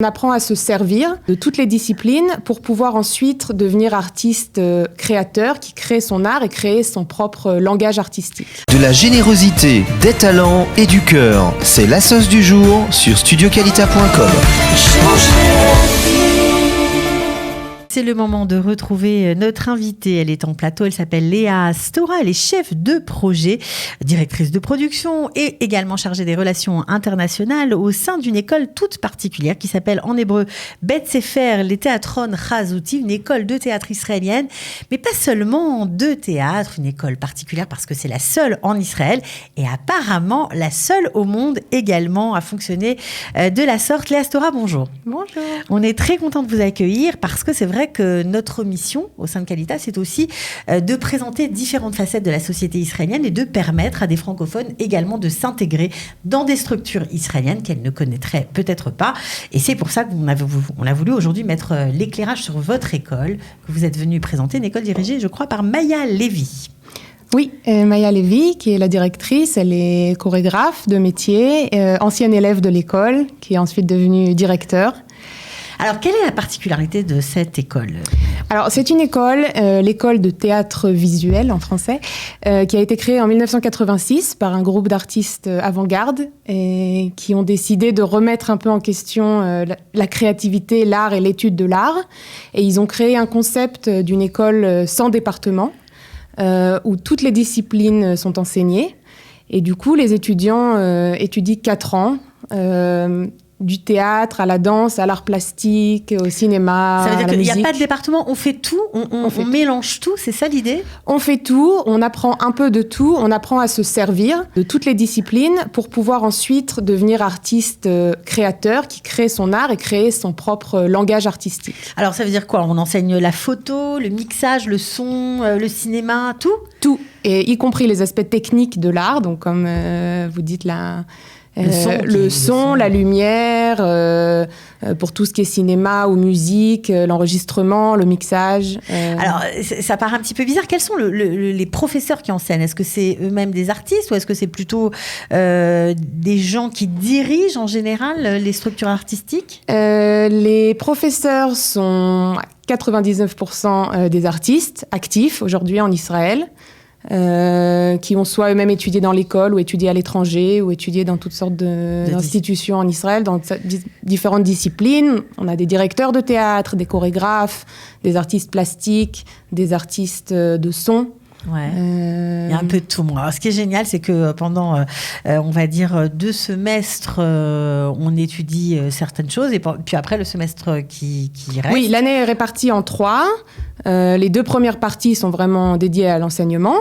On apprend à se servir de toutes les disciplines pour pouvoir ensuite devenir artiste créateur qui crée son art et créer son propre langage artistique. De la générosité, des talents et du cœur, c'est la sauce du jour sur studioqualita.com. C'est le moment de retrouver notre invitée. Elle est en plateau, elle s'appelle Léa Stora, elle est chef de projet, directrice de production et également chargée des relations internationales au sein d'une école toute particulière qui s'appelle en hébreu Bet Sefer Leteatron Chazouti, une école de théâtre israélienne, mais pas seulement de théâtre, une école particulière parce que c'est la seule en Israël et apparemment la seule au monde également à fonctionner de la sorte. Léa Stora, bonjour. Bonjour. On est très content de vous accueillir parce que c'est vrai que notre mission au sein de Qualita, c'est aussi de présenter différentes facettes de la société israélienne et de permettre à des francophones également de s'intégrer dans des structures israéliennes qu'elles ne connaîtraient peut-être pas. Et c'est pour ça qu'on a voulu aujourd'hui mettre l'éclairage sur votre école, que vous êtes venu présenter, une école dirigée, je crois, par Maya Lévy. Oui, Maya Lévy, qui est la directrice, elle est chorégraphe de métier, ancienne élève de l'école, qui est ensuite devenue directeur. Alors, quelle est la particularité de cette école ? Alors, c'est une école, l'école de théâtre visuel en français, qui a été créée en 1986 par un groupe d'artistes avant-garde et qui ont décidé de remettre un peu en question la créativité, l'art et l'étude de l'art. Et ils ont créé un concept d'une école sans département, où toutes les disciplines sont enseignées. Et du coup, les étudiants étudient 4 ans, du théâtre à la danse, à l'art plastique, au cinéma, ça veut dire à la qu'il musique. n'y a pas de département, on fait tout, on mélange tout, c'est ça l'idée ? On fait tout, on apprend un peu de tout, on apprend à se servir de toutes les disciplines pour pouvoir ensuite devenir artiste créateur qui crée son art et créer son propre langage artistique. Alors ça veut dire quoi ? On enseigne la photo, le mixage, le son, le cinéma, tout ? Tout, et y compris les aspects techniques de l'art, donc comme vous dites là... Le son, la lumière, pour tout ce qui est cinéma ou musique, l'enregistrement, le mixage. Alors, ça paraît un petit peu bizarre. Quels sont les professeurs qui enseignent ? Est-ce que c'est eux-mêmes des artistes ou est-ce que c'est plutôt des gens qui dirigent en général les structures artistiques ? Les professeurs sont 99% des artistes actifs aujourd'hui en Israël. Qui ont soit eux-mêmes étudié dans l'école ou étudié à l'étranger ou étudié dans toutes sortes d'institutions en Israël, dans différentes disciplines. On a des directeurs de théâtre, des chorégraphes, des artistes plastiques, des artistes de son. Ouais. Il y a un peu de tout. Alors, ce qui est génial, c'est que pendant, on va dire, 2 semestres, on étudie certaines choses et puis après le semestre qui reste. Oui, l'année est répartie en 3. Les 2 premières parties sont vraiment dédiées à l'enseignement.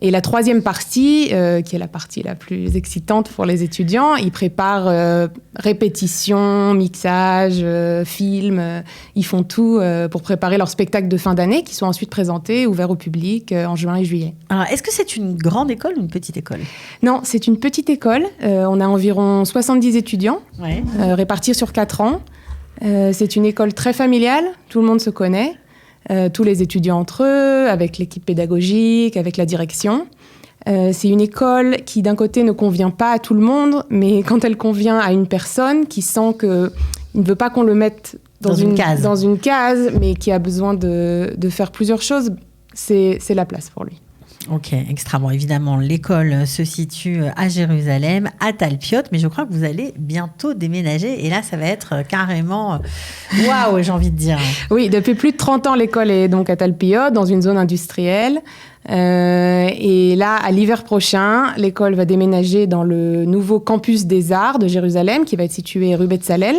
Et la 3e partie, qui est la partie la plus excitante pour les étudiants, ils préparent répétition, mixage, film. Ils font tout pour préparer leur spectacle de fin d'année qui sont ensuite présentés, ouverts au public en juin et juillet. Alors, est-ce que c'est une grande école ou une petite école ? Non, c'est une petite école. On a environ 70 étudiants répartis sur 4 ans. C'est une école très familiale, tout le monde se connaît. Tous les étudiants entre eux, avec l'équipe pédagogique, avec la direction. C'est une école qui, d'un côté, ne convient pas à tout le monde, mais quand elle convient à une personne qui sent qu'il ne veut pas qu'on le mette dans une case, mais qui a besoin de faire plusieurs choses, c'est la place pour lui. Ok, extra. Bon, évidemment, l'école se situe à Jérusalem, à Talpiot, mais je crois que vous allez bientôt déménager. Et là, ça va être carrément waouh, j'ai envie de dire. Oui, depuis plus de 30 ans, l'école est donc à Talpiot, dans une zone industrielle. Et là, à l'hiver prochain, l'école va déménager dans le nouveau campus des arts de Jérusalem, qui va être situé rue Betzalel.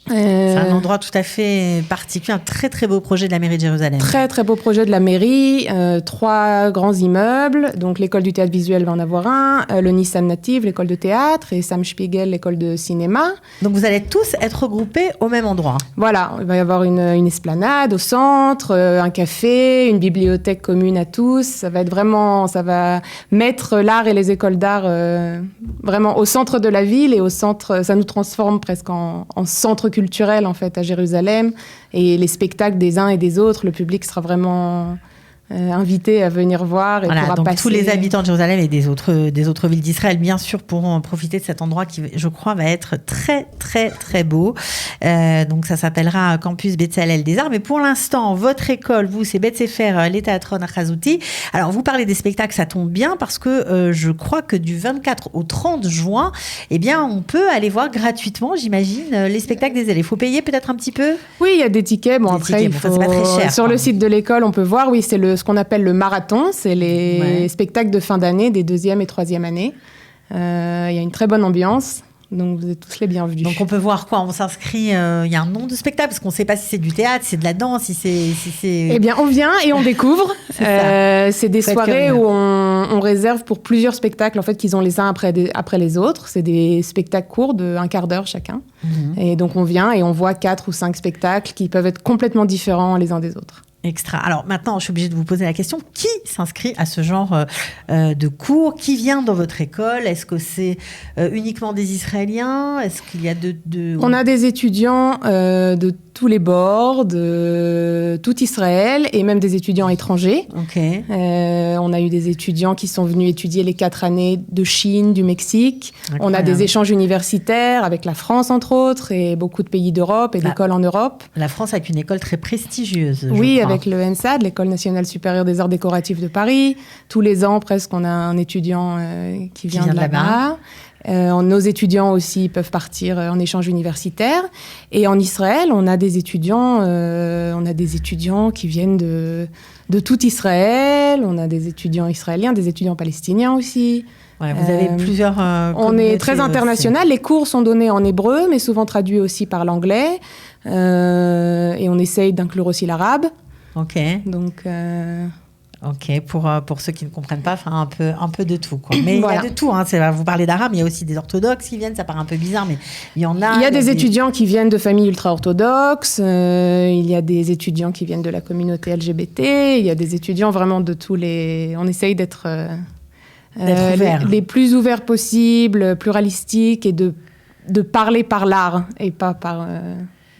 C'est un endroit tout à fait particulier, un très très beau projet de la mairie de Jérusalem. Très très beau projet de la mairie, 3 grands immeubles, donc l'école du théâtre visuel va en avoir un, le Nissan Native, l'école de théâtre, et Sam Spiegel, l'école de cinéma. Donc vous allez tous être regroupés au même endroit. Voilà, il va y avoir une esplanade au centre, un café, une bibliothèque commune à tous. Ça va mettre l'art et les écoles d'art vraiment au centre de la ville et au centre, ça nous transforme presque en centre culturel en fait à Jérusalem, et les spectacles des uns et des autres, le public sera vraiment invité à venir voir et pourra donc passer. tous les habitants de Jérusalem et des autres villes d'Israël, bien sûr, pourront profiter de cet endroit qui, je crois, va être très, très, très beau. Donc, ça s'appellera Campus Betzalel des Arts. Mais pour l'instant, votre école, vous, c'est Bet Sefer les Théatron Achazouti. Alors, vous parlez des spectacles, ça tombe bien parce que je crois que du 24 au 30 juin, eh bien, on peut aller voir gratuitement, j'imagine, les spectacles des élèves. Il faut payer peut-être un petit peu? Oui, il y a des tickets. Bon, après, il faut... c'est pas très cher. Sur le site de l'école, on peut voir. Oui, c'est ce qu'on appelle le marathon. C'est les spectacles de fin d'année des 2e et 3e années. Il y a une très bonne ambiance. Donc, vous êtes tous les bienvenus. Donc, on peut voir quoi? On s'inscrit, il y a un nom de spectacle, parce qu'on ne sait pas si c'est du théâtre, si c'est de la danse, si c'est... Eh bien, on vient et on découvre. C'est des soirées où on réserve pour plusieurs spectacles, en fait, qu'ils ont les uns après les autres. C'est des spectacles courts de 1 quart d'heure chacun. Et donc, on vient et on voit 4 ou 5 spectacles qui peuvent être complètement différents les uns des autres. Extra. Alors maintenant, je suis obligée de vous poser la question, qui s'inscrit à ce genre de cours? Qui vient dans votre école? Est-ce que c'est uniquement des Israéliens? Est-ce qu'il y a On a des étudiants de tous les bords, de tout Israël, et même des étudiants étrangers. Okay. On a eu des étudiants qui sont venus étudier les 4 années de Chine, du Mexique. Incroyable. On a des échanges universitaires avec la France, entre autres, et beaucoup de pays d'Europe et d'écoles en Europe. La France avec une école très prestigieuse, oui, je crois. Avec le ENSAD, l'École nationale supérieure des arts décoratifs de Paris. Tous les ans, presque, on a un étudiant qui vient de là-bas. Nos étudiants aussi peuvent partir en échange universitaire. Et en Israël, on a des étudiants qui viennent de tout Israël. On a des étudiants israéliens, des étudiants palestiniens aussi. Ouais, vous avez plusieurs... on est très international. Les cours sont donnés en hébreu, mais souvent traduits aussi par l'anglais. Et on essaye d'inclure aussi l'arabe. Ok. Donc... Ok, pour ceux qui ne comprennent pas, enfin un peu de tout, quoi. Mais voilà. Il y a de tout, hein. Vous parlez d'arabe, mais il y a aussi des orthodoxes qui viennent, ça paraît un peu bizarre, mais il y en a. Il y a des étudiants qui viennent de familles ultra-orthodoxes, il y a des étudiants qui viennent de la communauté LGBT, il y a des étudiants vraiment de tous les... On essaye d'être les plus ouverts possibles, pluralistiques, et de parler par l'art, et pas par...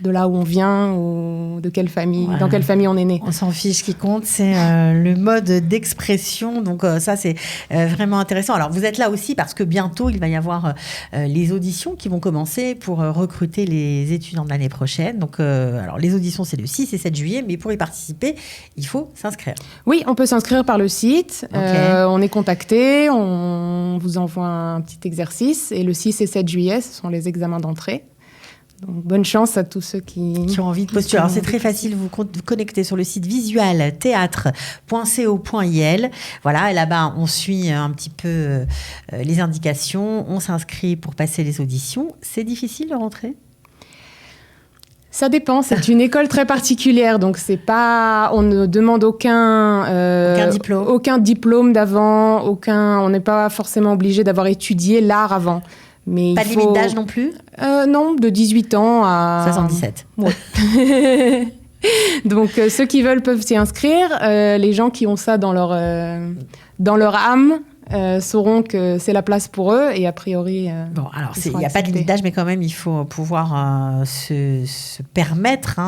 de là où on vient ou de quelle famille, dans quelle famille on est né. On s'en fiche, ce qui compte, c'est le mode d'expression. Donc ça, c'est vraiment intéressant. Alors, vous êtes là aussi parce que bientôt, il va y avoir les auditions qui vont commencer pour recruter les étudiants de l'année prochaine. Donc, alors, les auditions, c'est le 6 et 7 juillet, mais pour y participer, il faut s'inscrire. Oui, on peut s'inscrire par le site. Okay. On est contacté, on vous envoie un petit exercice. Et le 6 et 7 juillet, ce sont les examens d'entrée. Donc, bonne chance à tous ceux qui ont envie de postuler. Alors, c'est très facile, vous connectez sur le site visualtheatre.co.il. Voilà, et là-bas, on suit un petit peu les indications, on s'inscrit pour passer les auditions. C'est difficile de rentrer ? Ça dépend, c'est une école très particulière, donc c'est pas, on ne demande aucun diplôme d'avant, on n'est pas forcément obligé d'avoir étudié l'art avant. Mais pas de limite d'âge non plus ? Non, de 18 ans à... 77. Ouais. Donc, ceux qui veulent peuvent s'y inscrire. Les gens qui ont ça dans leur âme sauront que c'est la place pour eux. Et a priori... Bon, alors, il n'y a pas de limite d'âge, mais quand même, il faut pouvoir se permettre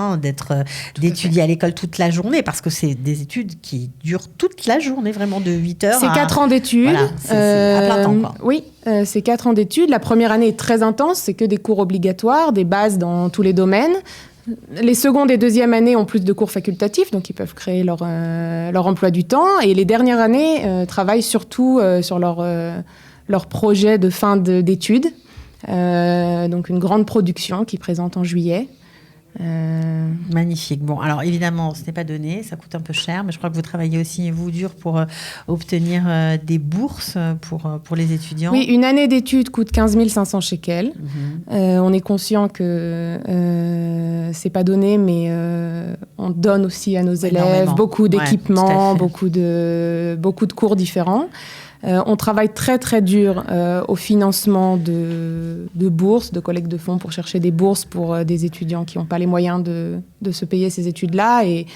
d'étudier à l'école toute la journée, parce que c'est des études qui durent toute la journée, vraiment de 8 heures C'est 4 ans d'études. Voilà, c'est à plein temps, quoi. Oui. C'est 4 ans d'études. La première année est très intense, c'est que des cours obligatoires, des bases dans tous les domaines. Les secondes et deuxième années ont plus de cours facultatifs, donc ils peuvent créer leur emploi du temps. Et les dernières années travaillent surtout sur leur projet de fin d'études. Donc une grande production qui présente en juillet. Magnifique. Bon, alors évidemment, ce n'est pas donné, ça coûte un peu cher, mais je crois que vous travaillez aussi, vous, dur pour obtenir des bourses pour les étudiants. Oui, une année d'études coûte 15 500 shekels. On est conscient que c'est pas donné, mais on donne aussi à nos élèves beaucoup d'équipements, beaucoup de cours différents. On travaille très très dur au financement de bourses, de collecte de fonds pour chercher des bourses pour des étudiants qui n'ont pas les moyens de se payer ces études-là. Et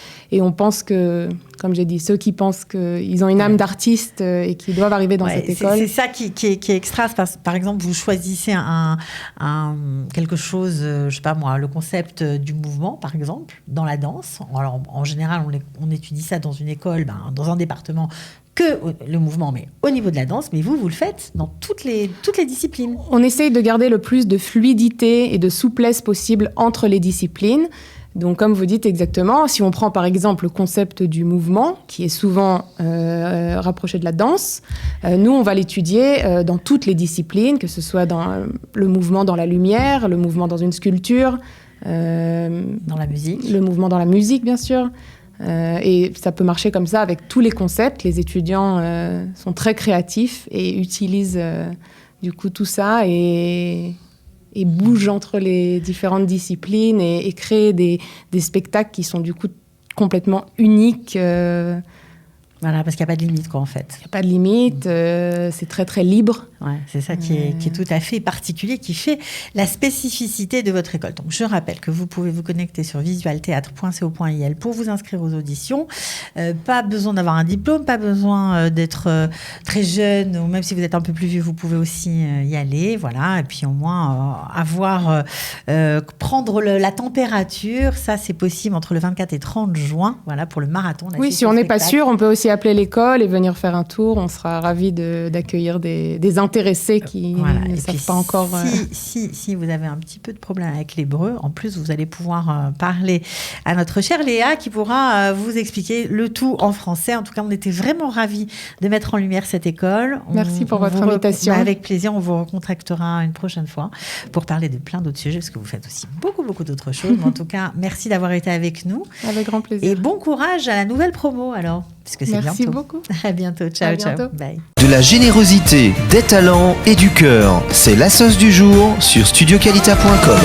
on pense que, comme j'ai dit, ceux qui pensent qu'ils ont une âme d'artiste et qui doivent arriver dans cette école. C'est ça qui est extra. Par exemple, vous choisissez quelque chose, je ne sais pas moi, le concept du mouvement, par exemple, dans la danse. Alors, en général, on étudie ça dans une école, dans un département, que le mouvement, mais au niveau de la danse. Mais vous le faites dans toutes les disciplines. On essaye de garder le plus de fluidité et de souplesse possible entre les disciplines. Donc, comme vous dites exactement, si on prend par exemple le concept du mouvement, qui est souvent rapproché de la danse, nous, on va l'étudier dans toutes les disciplines, que ce soit dans le mouvement dans la lumière, le mouvement dans une sculpture, dans la musique. Le mouvement dans la musique, bien sûr. Et ça peut marcher comme ça avec tous les concepts. Les étudiants sont très créatifs et utilisent du coup tout ça et bougent entre les différentes disciplines et créent des spectacles qui sont du coup complètement uniques. Voilà, parce qu'il n'y a pas de limite, quoi, en fait. Il n'y a pas de limite, c'est très, très libre. Ouais, c'est ça qui est tout à fait particulier, qui fait la spécificité de votre école. Donc, je rappelle que vous pouvez vous connecter sur visualtheatre.co.il pour vous inscrire aux auditions. Pas besoin d'avoir un diplôme, pas besoin d'être très jeune, ou même si vous êtes un peu plus vieux, vous pouvez aussi y aller. Voilà, et puis au moins prendre la température, ça c'est possible entre le 24 et 30 juin, voilà, pour le marathon. Oui, si on n'est pas sûr, on peut aussi appeler l'école et venir faire un tour. On sera ravis d'accueillir des intéressés qui ne savent pas encore. Si vous avez un petit peu de problème avec l'hébreu, en plus, vous allez pouvoir parler à notre chère Léa qui pourra vous expliquer le tout en français. En tout cas, on était vraiment ravis de mettre en lumière cette école. Merci pour votre invitation. Avec plaisir, on vous recontactera une prochaine fois pour parler de plein d'autres sujets, parce que vous faites aussi beaucoup d'autres choses. Mais en tout cas, merci d'avoir été avec nous. Avec grand plaisir. Et bon courage à la nouvelle promo, alors. Merci beaucoup. À bientôt. Ciao. Bye. De la générosité, des talents et du cœur, c'est la sauce du jour sur studioqualita.com.